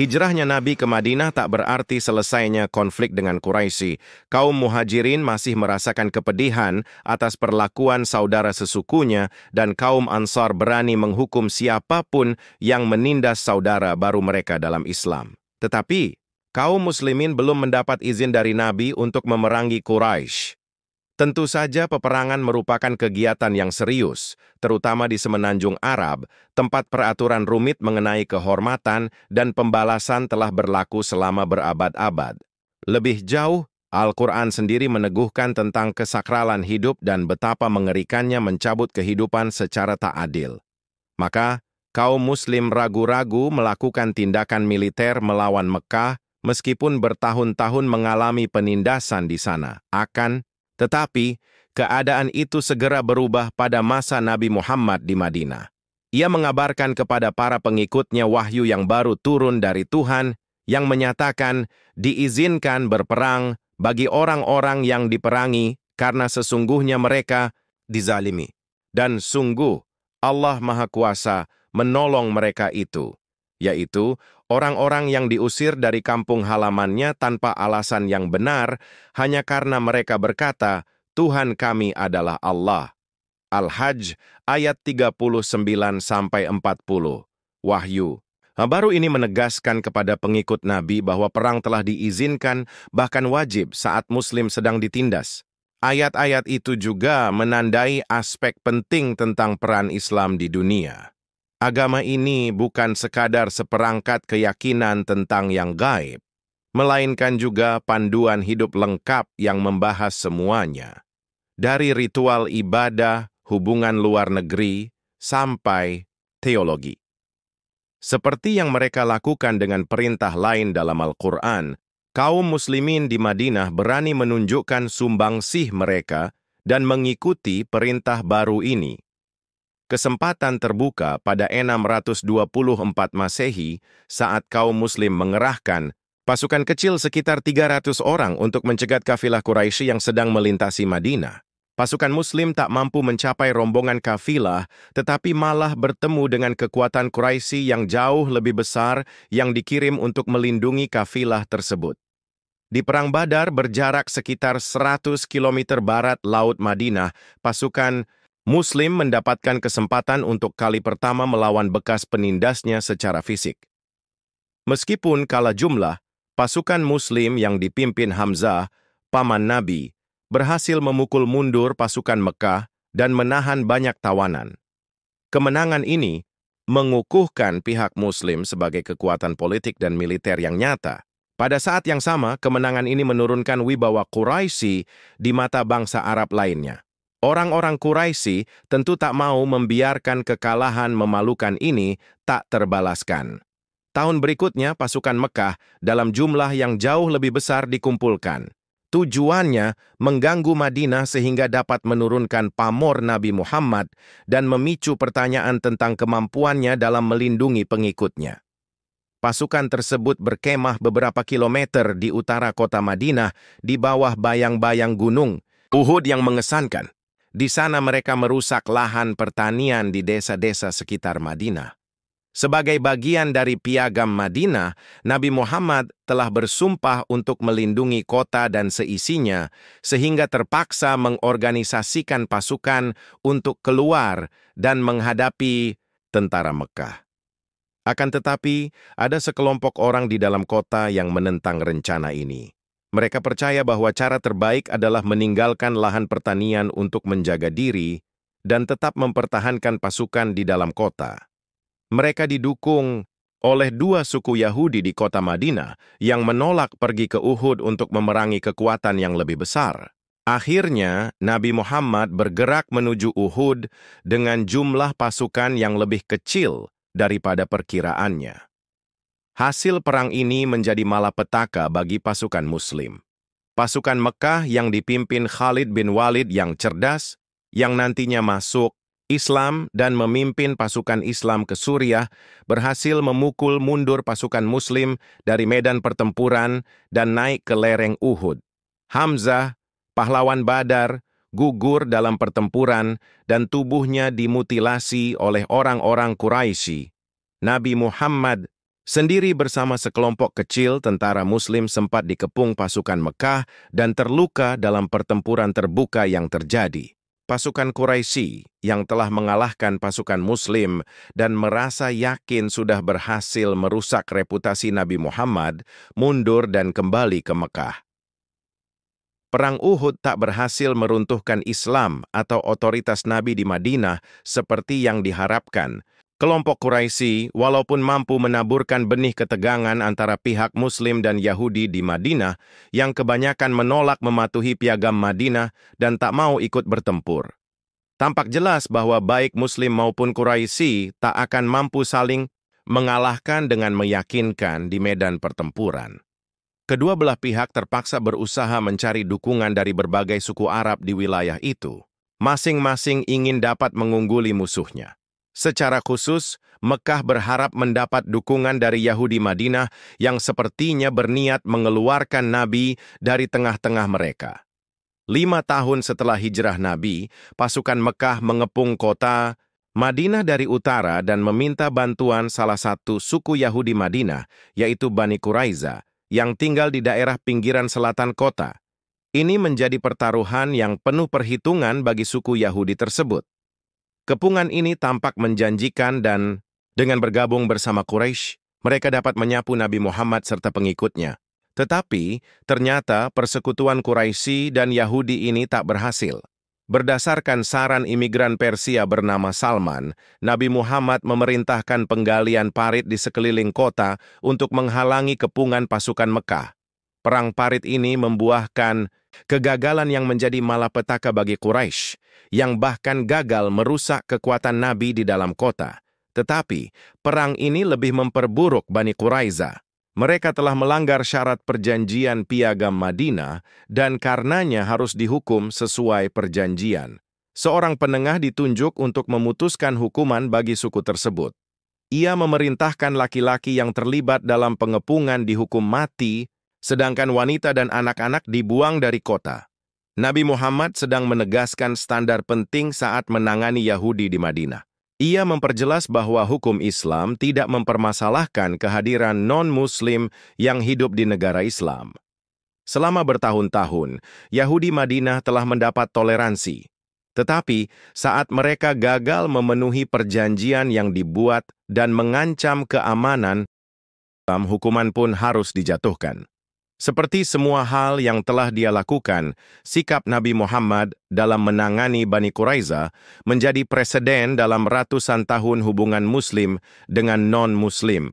Hijrahnya Nabi ke Madinah tak berarti selesainya konflik dengan Quraisy. Kaum Muhajirin masih merasakan kepedihan atas perlakuan saudara sesukunya dan kaum Ansar berani menghukum siapapun yang menindas saudara baru mereka dalam Islam. Tetapi, kaum muslimin belum mendapat izin dari Nabi untuk memerangi Quraisy. Tentu saja peperangan merupakan kegiatan yang serius, terutama di semenanjung Arab, tempat peraturan rumit mengenai kehormatan dan pembalasan telah berlaku selama berabad-abad. Lebih jauh, Al-Quran sendiri meneguhkan tentang kesakralan hidup dan betapa mengerikannya mencabut kehidupan secara tak adil. Maka, kaum muslim ragu-ragu melakukan tindakan militer melawan Mekah meskipun bertahun-tahun mengalami penindasan di sana. Tetapi, keadaan itu segera berubah pada masa Nabi Muhammad di Madinah. Ia mengabarkan kepada para pengikutnya wahyu yang baru turun dari Tuhan yang menyatakan diizinkan berperang bagi orang-orang yang diperangi karena sesungguhnya mereka dizalimi. Dan sungguh, Allah Maha Kuasa menolong mereka itu, yaitu orang-orang yang diusir dari kampung halamannya tanpa alasan yang benar, hanya karena mereka berkata, Tuhan kami adalah Allah. Al-Hajj ayat 39-40. Wahyu. Baru ini menegaskan kepada pengikut Nabi bahwa perang telah diizinkan, bahkan wajib saat Muslim sedang ditindas. Ayat-ayat itu juga menandai aspek penting tentang peran Islam di dunia. Agama ini bukan sekadar seperangkat keyakinan tentang yang gaib, melainkan juga panduan hidup lengkap yang membahas semuanya. Dari ritual ibadah, hubungan luar negeri, sampai teologi. Seperti yang mereka lakukan dengan perintah lain dalam Al-Quran, kaum muslimin di Madinah berani menunjukkan sumbangsih mereka dan mengikuti perintah baru ini. Kesempatan terbuka pada 624 Masehi saat kaum muslim mengerahkan pasukan kecil sekitar 300 orang untuk mencegat kafilah Quraisy yang sedang melintasi Madinah. Pasukan muslim tak mampu mencapai rombongan kafilah, tetapi malah bertemu dengan kekuatan Quraisy yang jauh lebih besar yang dikirim untuk melindungi kafilah tersebut. Di Perang Badar berjarak sekitar 100 km barat Laut Madinah, pasukan Muslim mendapatkan kesempatan untuk kali pertama melawan bekas penindasnya secara fisik. Meskipun kalah jumlah, pasukan Muslim yang dipimpin Hamzah, paman Nabi, berhasil memukul mundur pasukan Mekah dan menahan banyak tawanan. Kemenangan ini mengukuhkan pihak Muslim sebagai kekuatan politik dan militer yang nyata. Pada saat yang sama, kemenangan ini menurunkan wibawa Quraisy di mata bangsa Arab lainnya. Orang-orang Quraisy tentu tak mau membiarkan kekalahan memalukan ini tak terbalaskan. Tahun berikutnya, pasukan Mekah dalam jumlah yang jauh lebih besar dikumpulkan. Tujuannya mengganggu Madinah sehingga dapat menurunkan pamor Nabi Muhammad dan memicu pertanyaan tentang kemampuannya dalam melindungi pengikutnya. Pasukan tersebut berkemah beberapa kilometer di utara kota Madinah di bawah bayang-bayang gunung Uhud yang mengesankan. Di sana mereka merusak lahan pertanian di desa-desa sekitar Madinah. Sebagai bagian dari piagam Madinah, Nabi Muhammad telah bersumpah untuk melindungi kota dan seisinya, sehingga terpaksa mengorganisasikan pasukan untuk keluar dan menghadapi tentara Mekah. Akan tetapi, ada sekelompok orang di dalam kota yang menentang rencana ini. Mereka percaya bahwa cara terbaik adalah meninggalkan lahan pertanian untuk menjaga diri dan tetap mempertahankan pasukan di dalam kota. Mereka didukung oleh dua suku Yahudi di kota Madinah yang menolak pergi ke Uhud untuk memerangi kekuatan yang lebih besar. Akhirnya, Nabi Muhammad bergerak menuju Uhud dengan jumlah pasukan yang lebih kecil daripada perkiraannya. Hasil perang ini menjadi malapetaka bagi pasukan Muslim. Pasukan Mekah yang dipimpin Khalid bin Walid yang cerdas, yang nantinya masuk Islam dan memimpin pasukan Islam ke Suriah, berhasil memukul mundur pasukan Muslim dari medan pertempuran dan naik ke lereng Uhud. Hamzah, pahlawan Badar, gugur dalam pertempuran dan tubuhnya dimutilasi oleh orang-orang Quraisy. Nabi Muhammad Sendiri bersama sekelompok kecil tentara Muslim sempat dikepung pasukan Mekah dan terluka dalam pertempuran terbuka yang terjadi. Pasukan Quraisy yang telah mengalahkan pasukan Muslim dan merasa yakin sudah berhasil merusak reputasi Nabi Muhammad, mundur dan kembali ke Mekah. Perang Uhud tak berhasil meruntuhkan Islam atau otoritas Nabi di Madinah seperti yang diharapkan. Kelompok Quraisy, walaupun mampu menaburkan benih ketegangan antara pihak Muslim dan Yahudi di Madinah, yang kebanyakan menolak mematuhi piagam Madinah dan tak mau ikut bertempur. Tampak jelas bahwa baik Muslim maupun Quraisy tak akan mampu saling mengalahkan dengan meyakinkan di medan pertempuran. Kedua belah pihak terpaksa berusaha mencari dukungan dari berbagai suku Arab di wilayah itu. Masing-masing ingin dapat mengungguli musuhnya. Secara khusus, Mekah berharap mendapat dukungan dari Yahudi Madinah yang sepertinya berniat mengeluarkan Nabi dari tengah-tengah mereka. 5 tahun setelah hijrah Nabi, pasukan Mekah mengepung kota Madinah dari utara dan meminta bantuan salah satu suku Yahudi Madinah, yaitu Bani Quraiza, yang tinggal di daerah pinggiran selatan kota. Ini menjadi pertaruhan yang penuh perhitungan bagi suku Yahudi tersebut. Kepungan ini tampak menjanjikan dan dengan bergabung bersama Quraisy, mereka dapat menyapu Nabi Muhammad serta pengikutnya. Tetapi, ternyata persekutuan Quraisy dan Yahudi ini tak berhasil. Berdasarkan saran imigran Persia bernama Salman, Nabi Muhammad memerintahkan penggalian parit di sekeliling kota untuk menghalangi kepungan pasukan Mekah. Perang parit ini membuahkan kegagalan yang menjadi malapetaka bagi Quraisy, yang bahkan gagal merusak kekuatan Nabi di dalam kota. Tetapi, perang ini lebih memperburuk Bani Quraiza. Mereka telah melanggar syarat perjanjian piagam Madinah dan karenanya harus dihukum sesuai perjanjian. Seorang penengah ditunjuk untuk memutuskan hukuman bagi suku tersebut. Ia memerintahkan laki-laki yang terlibat dalam pengepungan dihukum mati, sedangkan wanita dan anak-anak dibuang dari kota. Nabi Muhammad sedang menegaskan standar penting saat menangani Yahudi di Madinah. Ia memperjelas bahwa hukum Islam tidak mempermasalahkan kehadiran non-Muslim yang hidup di negara Islam. Selama bertahun-tahun, Yahudi Madinah telah mendapat toleransi. Tetapi, saat mereka gagal memenuhi perjanjian yang dibuat dan mengancam keamanan, hukuman pun harus dijatuhkan. Seperti semua hal yang telah dia lakukan, sikap Nabi Muhammad dalam menangani Bani Quraiza menjadi preseden dalam ratusan tahun hubungan Muslim dengan non-Muslim.